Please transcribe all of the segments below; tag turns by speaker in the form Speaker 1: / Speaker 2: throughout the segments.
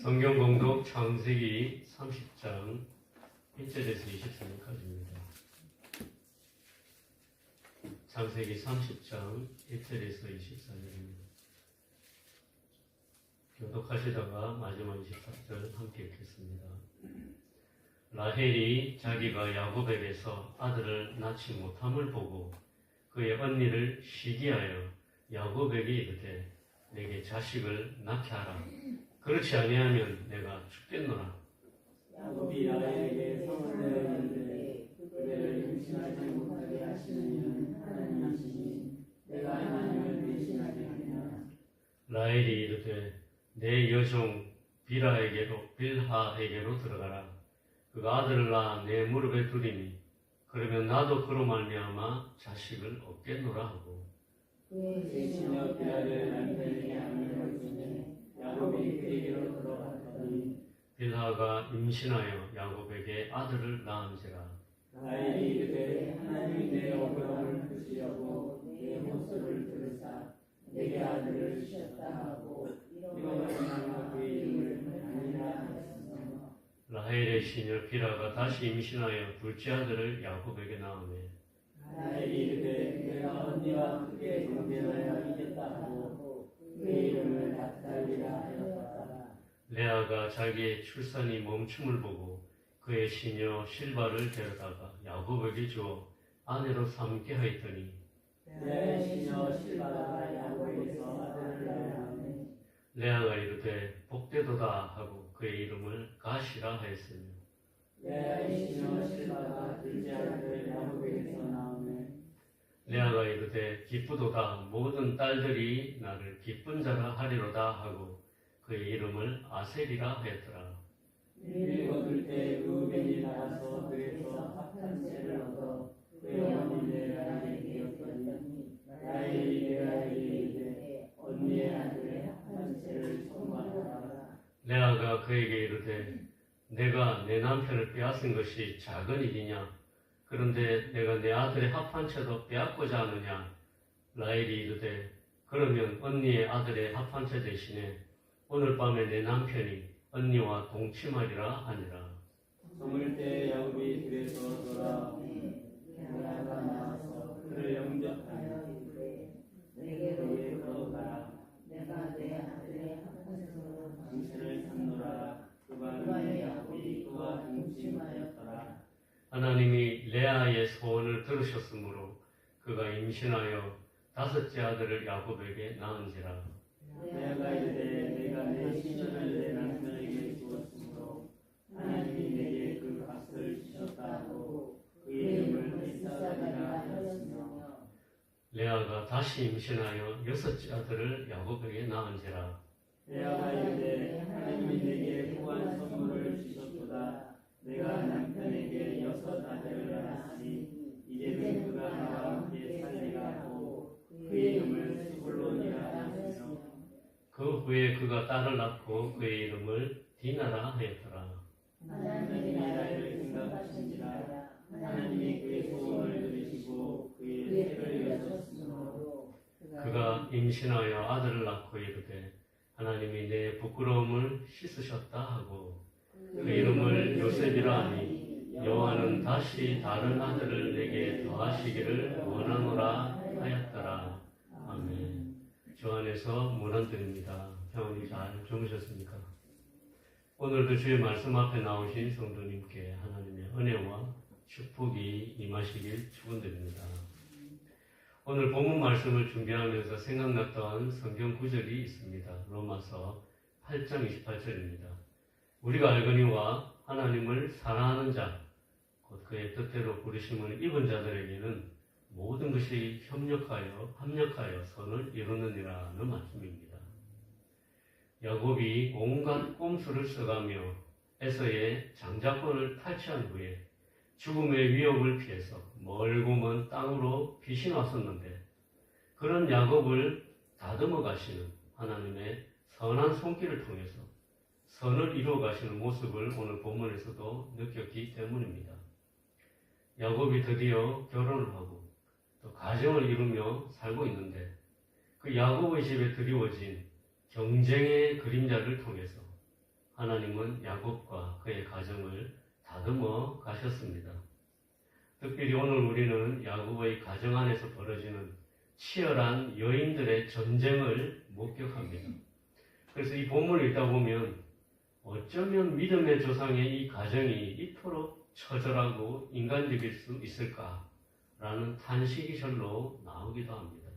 Speaker 1: 성경 공독 창세기 30장 1절에서 23절까지입니다. 창세기 30장 1절에서 24절입니다. 교독하시다가 마지막 24절 함께 읽겠습니다. 라헬이 자기가 야곱에게서 아들을 낳지 못함을 보고 그의 언니를 시기하여 야곱에게 이르되 내게 자식을 낳게 하라. 그렇지 아니하면 내가 죽겠노라.
Speaker 2: 야곱이 라헬에게 성을 내었는데 그대를 임신하지 못하게 하시는 하나님이시니 내가 하나님을 배신하겠느냐.
Speaker 1: 라헬이 이르되 내 여종 빌하에게로 들어가라. 그가 아들을 낳아 내 무릎에 두리니 그러면 나도 그로 말미암아 자식을 얻겠노라 하고
Speaker 2: 그의 시녀 빌하를 남편에게 아내를 주니 야곱이 그에게로 들어갔더니
Speaker 1: 빌하가 임신하여 야곱에게 아들을 낳은지라.
Speaker 2: 라헬이 이르되 하나님이 내 어려움을 보시려고 내 호소를 들으사 내게 아들을 주셨다 하고 이로 말미암아 그의 이름을 아니라 하였으며.
Speaker 1: 라헬의 시녀 빌하가 다시 임신하여 둘째 아들을 야곱에게 낳으매
Speaker 2: 라헬이 이르되 내가 언니와 크게 경쟁하여 이겼다 하고 그의 이름을 납달리라 하였다.
Speaker 1: 레아가 자기의 출산이 멈춤을 보고 그의 시녀 실바를 데려다가 야곱에게 주어 아내로 삼게 하였더니
Speaker 2: 내 시녀 실바가 야곱에게서 아들을 낳았으니
Speaker 1: 레아가 이르되 복되도다 하고 그의 이름을 가시라 하였으며
Speaker 2: 레아의 시녀 실바가 둘째 아들을 야곱에게서 낳으며
Speaker 1: 레아가 이르되 기쁘도다 모든 딸들이 나를 기쁜 자라 하리로다 하고 그의 이름을 아셀이라 하였더라.
Speaker 2: 이를 거둘 때 루벤이 나가서 그에서 합한 채를 얻어 그의 어머니 레아에게 였더니 라헬이 레아에게 이르되 언니의 아들의 합한 채를 소망하라.
Speaker 1: 레아가 그에게 이르되 내가 내 남편을 빼앗은 것이 작은 일이냐? 그런데 내가 내 아들의 합한 채도 빼앗고자 하느냐? 라헬이 이르되 그러면 언니의 아들의 합한 채 대신에 오늘 밤에 내 남편이 언니와 동침하리라 하니라.
Speaker 2: 저물 때 야곱이 들에서 돌아오니 레아가 나와서 그를 영접하여 이르되 내게로 걸어가라. 내가 내 아들의 합한 채로 당신을 삼노라. 그 밤에 야곱이 그와 동침하였더라.
Speaker 1: 하나님이 레아의 소원을 들으셨으므로 그가 임신하여 다섯째 아들을 야곱에게 낳은지라.
Speaker 2: 레아가 이르되 내가 내 시녀를 내 남편에게 주었으므로 하나님이 내게 그 값을 주셨다 하고 그의 이름을 이삭이라 하였으며.
Speaker 1: 레아가 다시 임신하여 여섯째 아들을 야곱에게 낳은지라.
Speaker 2: 레아가 이르되 하나님이 내게 후한 선물을 주셨도다. 내가 남편에게 여섯 아들을 낳았으니 이제는 그가 나와 함께 살리라 하고 그의 이름을 스불론이라 하였으며.
Speaker 1: 그 후에 그가 딸을 낳고 그의 이름을 디나라 하였더라.
Speaker 2: 하나님이 나라를 생각하신지라. 하나님이 그의 소원을 들으시고 그의 태를 여셨으므로
Speaker 1: 그가 임신하여 아들을 낳고 이르되 하나님이 내 부끄러움을 씻으셨다 하고 그 이름을 요셉이라 하니 여호와는 다시 다른 아들을 내게 더하시기를 원하노라 하였더라. 아멘. 주 안에서 문안드립니다. 평안히 잘 주무셨습니까? 오늘도 주의 말씀 앞에 나오신 성도님께 하나님의 은혜와 축복이 임하시길 축원드립니다. 오늘 본문 말씀을 준비하면서 생각났던 성경 구절이 있습니다. 로마서 8장 28절입니다. 우리가 알거니와 하나님을 사랑하는 자, 곧 그의 뜻대로 부르심을 입은 자들에게는 모든 것이 합력하여 선을 이루느니라는 말씀입니다. 야곱이 온갖 꼼수를 써가며 에서의 장자권을 탈취한 후에 죽음의 위협을 피해서 멀고 먼 땅으로 빛이 났었는데 그런 야곱을 다듬어 가시는 하나님의 선한 손길을 통해서 선을 이루어 가시는 모습을 오늘 본문에서도 느꼈기 때문입니다. 야곱이 드디어 결혼을 하고 또 가정을 이루며 살고 있는데 그 야곱의 집에 드리워진 경쟁의 그림자를 통해서 하나님은 야곱과 그의 가정을 다듬어 가셨습니다. 특별히 오늘 우리는 야곱의 가정 안에서 벌어지는 치열한 여인들의 전쟁을 목격합니다. 그래서 이 본문을 읽다 보면 어쩌면 믿음의 조상의 이 가정이 이토록 처절하고 인간적일 수 있을까라는 탄식이 절로 나오기도 합니다.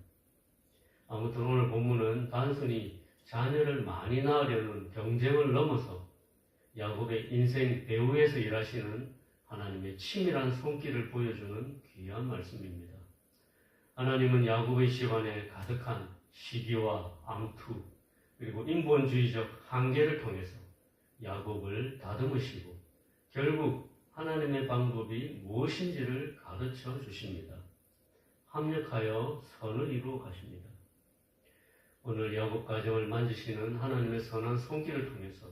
Speaker 1: 아무튼 오늘 본문은 단순히 자녀를 많이 낳으려는 경쟁을 넘어서 야곱의 인생 배후에서 일하시는 하나님의 치밀한 손길을 보여주는 귀한 말씀입니다. 하나님은 야곱의 집안에 가득한 시기와 암투 그리고 인본주의적 한계를 통해서 야곱을 다듬으시고 결국 하나님의 방법이 무엇인지를 가르쳐 주십니다. 합력하여 선을 이루어 가십니다. 오늘 야곱 가정을 만지시는 하나님의 선한 손길을 통해서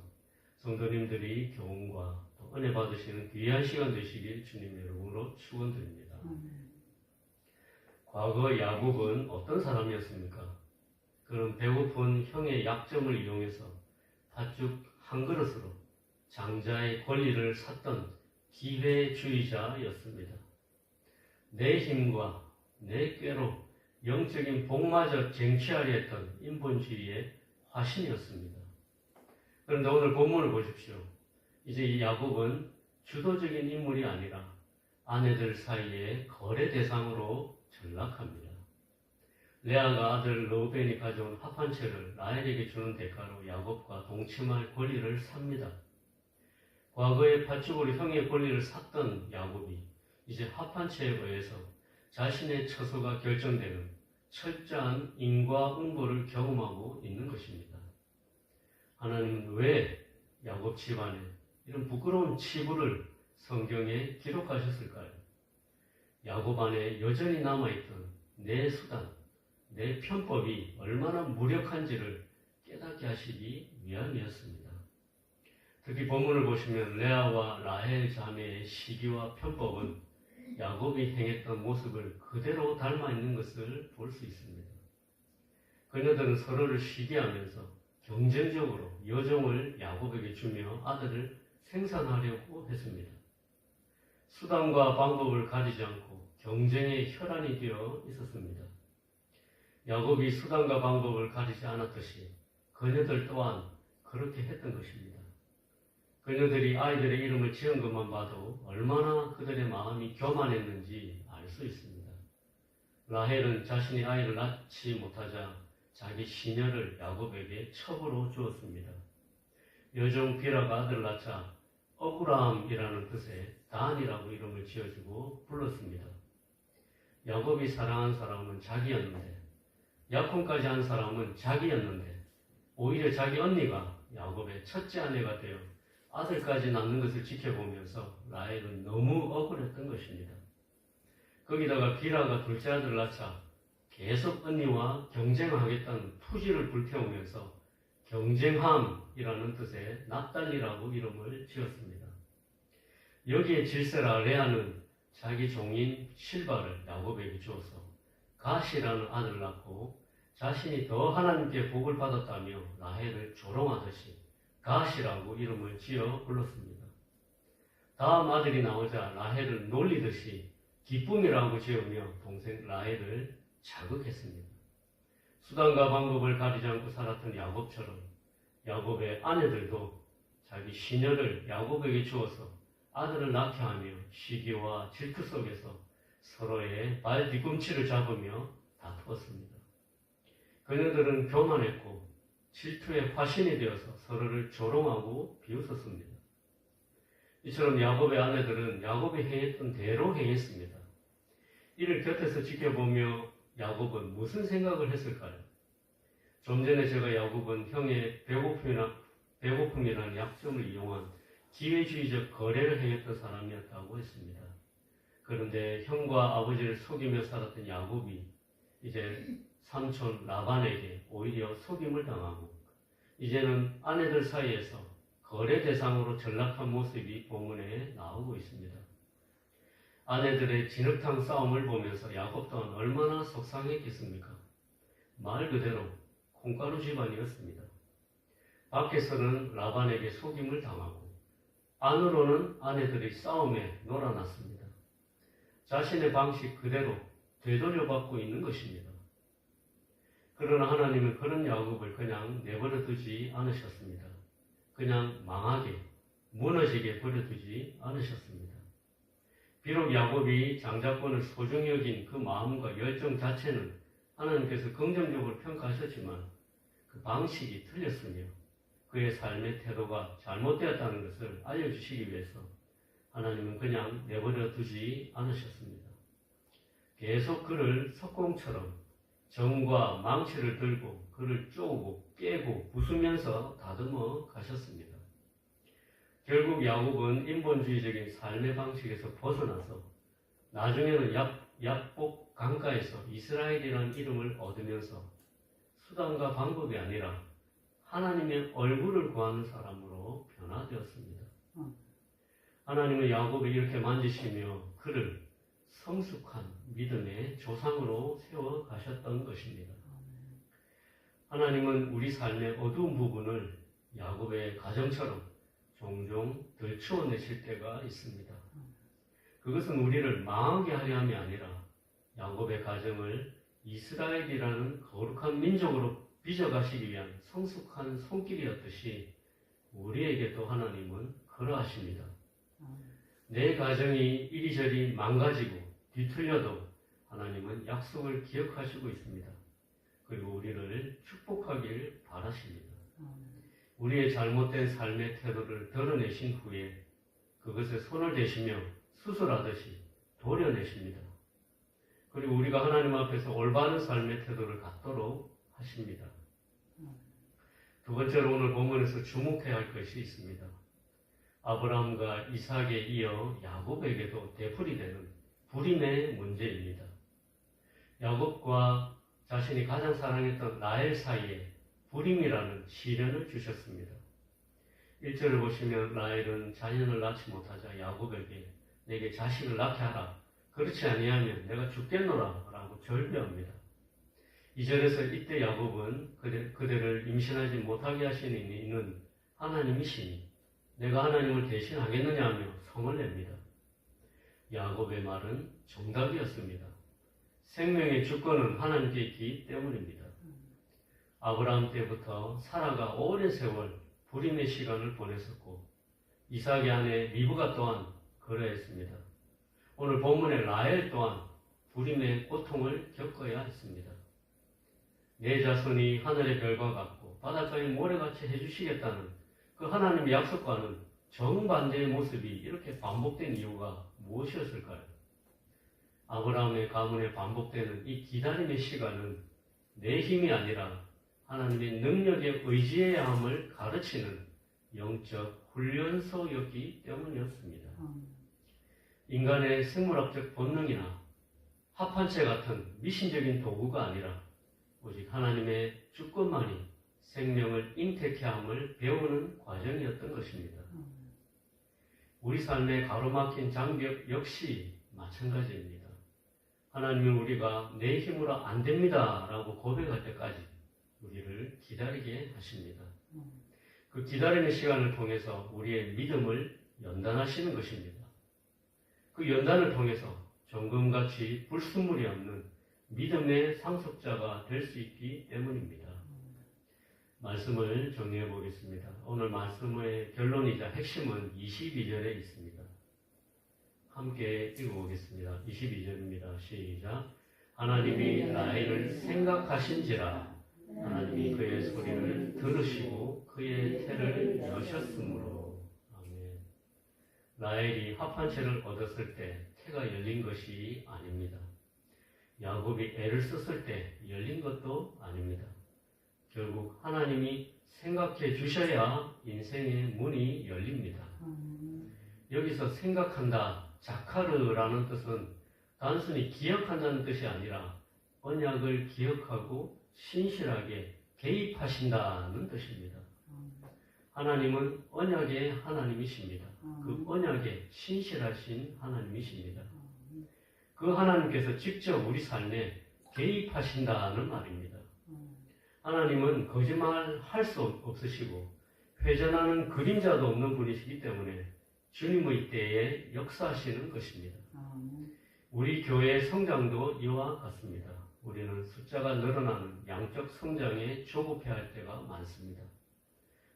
Speaker 1: 성도님들이 교훈과 또 은혜 받으시는 귀한 시간 되시길 주님의 이름으로 축원드립니다. 과거 야곱은 어떤 사람이었습니까? 그는 배고픈 형의 약점을 이용해서 팥죽 한 그릇으로 장자의 권리를 샀던 기회주의자였습니다. 내 힘과 내 꾀로 영적인 복마저 쟁취하려 했던 인본주의의 화신이었습니다. 그런데 오늘 본문을 보십시오. 이제 이 야곱은 주도적인 인물이 아니라 아내들 사이에 거래 대상으로 전락합니다. 레아가 아들 르우벤이 가져온 합한채를 라헬에게 주는 대가로 야곱과 동침할 권리를 삽니다. 과거에 팥죽으로 형의 권리를 샀던 야곱이 이제 합한채에 의해서 자신의 처소가 결정되는 철저한 인과응보를 경험하고 있는 것입니다. 하나님은 왜 야곱 집안에 이런 부끄러운 치부를 성경에 기록하셨을까요? 야곱 안에 여전히 남아있던 내 수단, 내 편법이 얼마나 무력한지를 깨닫게 하시기 위함이었습니다. 특히 본문을 보시면 레아와 라헬 자매의 시기와 편법은 야곱이 행했던 모습을 그대로 닮아 있는 것을 볼 수 있습니다. 그녀들은 서로를 시기하면서 경쟁적으로 여종을 야곱에게 주며 아들을 생산하려고 했습니다. 수단과 방법을 가리지 않고 경쟁의 혈안이 되어 있었습니다. 야곱이 수단과 방법을 가리지 않았듯이 그녀들 또한 그렇게 했던 것입니다. 그녀들이 아이들의 이름을 지은 것만 봐도 얼마나 그들의 마음이 교만했는지 알 수 있습니다. 라헬은 자신이 아이를 낳지 못하자 자기 시녀를 야곱에게 첩으로 주었습니다. 여종 비라가 아들을 낳자 억울함이라는 뜻의 단이라고 이름을 지어주고 불렀습니다. 야곱이 사랑한 사람은 자기였는데 약혼까지 한 사람은 자기였는데 오히려 자기 언니가 야곱의 첫째 아내가 되어 아들까지 낳는 것을 지켜보면서 라헬은 너무 억울했던 것입니다. 거기다가 비라가 둘째 아들을 낳자 계속 언니와 경쟁하겠다는 투지를 불태우면서 경쟁함이라는 뜻의 납달리라고 이름을 지었습니다. 여기에 질세라 레아는 자기 종인 실바를 야곱에게 주어서 가시라는 아들을 낳고 자신이 더 하나님께 복을 받았다며 라헬을 조롱하듯이 가시라고 이름을 지어 불렀습니다. 다음 아들이 나오자 라헬을 놀리듯이 기쁨이라고 지으며 동생 라헬을 자극했습니다. 수단과 방법을 가리지 않고 살았던 야곱처럼 야곱의 아내들도 자기 시녀를 야곱에게 주어서 아들을 낳게 하며 시기와 질투 속에서 서로의 발 뒤꿈치를 잡으며 다투었습니다. 그녀들은 교만했고 질투의 화신이 되어서 서로를 조롱하고 비웃었습니다. 이처럼 야곱의 아내들은 야곱이 행했던 대로 행했습니다. 이를 곁에서 지켜보며 야곱은 무슨 생각을 했을까요? 좀 전에 제가 야곱은 형의 배고픔이라는 약점을 이용한 기회주의적 거래를 행했던 사람이었다고 했습니다. 그런데 형과 아버지를 속이며 살았던 야곱이 이제 삼촌 라반에게 오히려 속임을 당하고 이제는 아내들 사이에서 거래 대상으로 전락한 모습이 본문에 나오고 있습니다. 아내들의 진흙탕 싸움을 보면서 야곱 또한 얼마나 속상했겠습니까? 말 그대로 콩가루 집안이었습니다. 밖에서는 라반에게 속임을 당하고 안으로는 아내들의 싸움에 놀아났습니다. 자신의 방식 그대로 되돌려받고 있는 것입니다. 그러나 하나님은 그런 야곱을 그냥 내버려 두지 않으셨습니다. 그냥 망하게, 무너지게 버려두지 않으셨습니다. 비록 야곱이 장자권을 소중히 여긴 그 마음과 열정 자체는 하나님께서 긍정적으로 평가하셨지만 그 방식이 틀렸으며 그의 삶의 태도가 잘못되었다는 것을 알려주시기 위해서 하나님은 그냥 내버려 두지 않으셨습니다. 계속 그를 석공처럼 정과 망치를 들고 그를 쪼고 깨고 부수면서 다듬어 가셨습니다. 결국 야곱은 인본주의적인 삶의 방식에서 벗어나서 나중에는 약복 강가에서 이스라엘이라는 이름을 얻으면서 수단과 방법이 아니라 하나님의 얼굴을 구하는 사람으로 변화되었습니다. 하나님은 야곱을 이렇게 만지시며 그를 성숙한 믿음의 조상으로 세워 가셨던 것입니다. 하나님은 우리 삶의 어두운 부분을 야곱의 가정처럼 종종 들추어내실 때가 있습니다. 그것은 우리를 망하게 하려 함이 아니라 야곱의 가정을 이스라엘이라는 거룩한 민족으로 빚어가시기 위한 성숙한 손길이었듯이 우리에게도 하나님은 그러하십니다. 내 가정이 이리저리 망가지고 뒤틀려도 하나님은 약속을 기억하시고 있습니다. 그리고 우리를 축복하길 바라십니다. 우리의 잘못된 삶의 태도를 드러내신 후에 그것에 손을 대시며 수술하듯이 도려내십니다. 그리고 우리가 하나님 앞에서 올바른 삶의 태도를 갖도록 하십니다. 두 번째로 오늘 본문에서 주목해야 할 것이 있습니다. 아브라함과 이삭에 이어 야곱에게도 되풀이되는 불임의 문제입니다. 야곱과 자신이 가장 사랑했던 라헬 사이에 불임이라는 시련을 주셨습니다. 1절을 보시면 라헬은 자녀를 낳지 못하자 야곱에게 내게 자식을 낳게 하라. 그렇지 아니하면 내가 죽겠노라 라고 절규합니다. 2절에서 이때 야곱은 그대를 임신하지 못하게 하시는 이는 하나님이시니 내가 하나님을 대신하겠느냐 하며 성을 냅니다. 야곱의 말은 정답이었습니다. 생명의 주권은 하나님께 있기 때문입니다. 아브라함 때부터 사라가 오랜 세월 불임의 시간을 보냈었고 이삭의 아내 리브가 또한 그러했습니다. 오늘 본문의 라헬 또한 불임의 고통을 겪어야 했습니다. 내 자손이 하늘의 별과 같고 바닷가의 모래같이 해주시겠다는 그 하나님의 약속과는 정반대의 모습이 이렇게 반복된 이유가 무엇이었을까요? 아브라함의 가문에 반복되는 이 기다림의 시간은 내 힘이 아니라 하나님의 능력에 의지해야 함을 가르치는 영적 훈련소였기 때문이었습니다. 인간의 생물학적 본능이나 합한체 같은 미신적인 도구가 아니라 오직 하나님의 주권만이 생명을 잉태케 함을 배우는 과정이었던 것입니다. 우리 삶의 가로막힌 장벽 역시 마찬가지입니다. 하나님은 우리가 내 힘으로 안 됩니다 라고 고백할 때까지 우리를 기다리게 하십니다. 그 기다리는 시간을 통해서 우리의 믿음을 연단하시는 것입니다. 그 연단을 통해서 정금같이 불순물이 없는 믿음의 상속자가 될 수 있기 때문입니다. 말씀을 정리해 보겠습니다. 오늘 말씀의 결론이자 핵심은 22절에 있습니다. 함께 읽어보겠습니다. 22절입니다. 시작. 하나님이 라헬을 생각하신지라 하나님이 그의 소리를 들으시고 그의 태를 여셨으므로. 아멘. 라헬이 합한체를 얻었을 때 태가 열린 것이 아닙니다. 야곱이 애를 썼을 때 열린 것도 아닙니다. 결국 하나님이 생각해 주셔야 인생의 문이 열립니다. 여기서 생각한다, 자카르라는 뜻은 단순히 기억한다는 뜻이 아니라 언약을 기억하고 신실하게 개입하신다는 뜻입니다. 하나님은 언약의 하나님이십니다. 그 언약에 신실하신 하나님이십니다. 그 하나님께서 직접 우리 삶에 개입하신다는 말입니다. 하나님은 거짓말할 수 없으시고 회전하는 그림자도 없는 분이시기 때문에 주님의 때에 역사하시는 것입니다. 우리 교회의 성장도 이와 같습니다. 우리는 숫자가 늘어나는 양적 성장에 조급해할 때가 많습니다.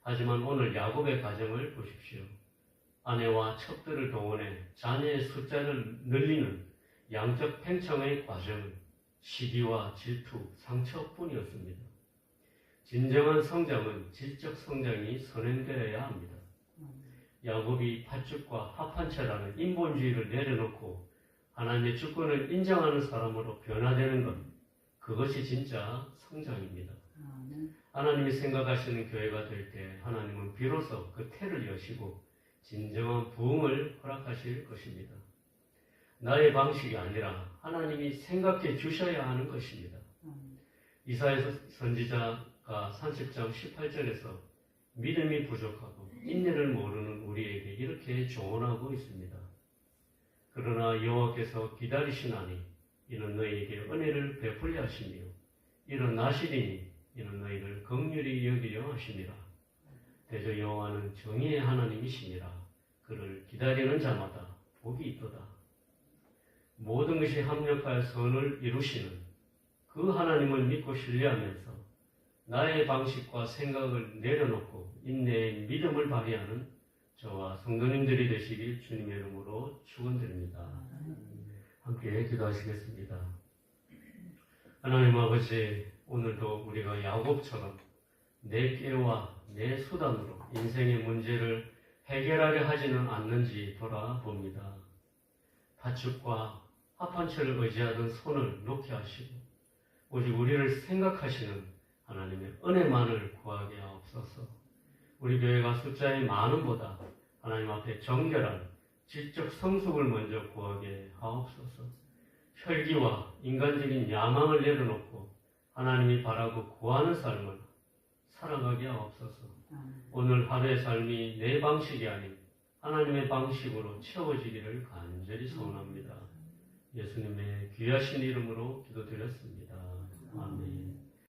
Speaker 1: 하지만 오늘 야곱의 가정을 보십시오. 아내와 첩들을 동원해 자녀의 숫자를 늘리는 양적 팽창의 과정은 시기와 질투, 상처뿐이었습니다. 진정한 성장은 질적 성장이 선행되어야 합니다. 야곱이 팥죽과 합한채라는 인본주의를 내려놓고 하나님의 주권을 인정하는 사람으로 변화되는 것, 그것이 진짜 성장입니다. 하나님이 생각하시는 교회가 될 때 하나님은 비로소 그 태를 여시고 진정한 부흥을 허락하실 것입니다. 나의 방식이 아니라 하나님이 생각해 주셔야 하는 것입니다. 이사야 선지자가 30장 18절에서 믿음이 부족하고 인내를 모르는 우리에게 이렇게 조언하고 있습니다. 그러나 여호와께서 기다리시나니 이는 너희에게 은혜를 베풀려 하시며 일어나시리니 이는 너희를 긍휼히 여기려 하심이라. 대저 여호와는 정의의 하나님이시니라. 그를 기다리는 자마다 복이 있도다. 모든 것이 합력하여 선을 이루시는 그 하나님을 믿고 신뢰하면서 나의 방식과 생각을 내려놓고 인내의 믿음을 발휘하는 저와 성도님들이 되시길 주님의 이름으로 축원드립니다. 함께 기도하시겠습니다. 하나님 아버지, 오늘도 우리가 야곱처럼 내 깨와 내 수단으로 인생의 문제를 해결하려 하지는 않는지 돌아봅니다. 팥죽과 합한채를 의지하던 손을 놓게 하시고 오직 우리를 생각하시는 하나님의 은혜만을 구하게 하옵소서. 우리 교회가 숫자의 많음보다 하나님 앞에 정결한 질적 성숙을 먼저 구하게 하옵소서. 혈기와 인간적인 야망을 내려놓고 하나님이 바라고 구하는 삶을 살아가게 하옵소서. 오늘 하루의 삶이 내 방식이 아닌 하나님의 방식으로 채워지기를 간절히 소원합니다. 예수님의 귀하신 이름으로 기도드렸습니다. 아멘.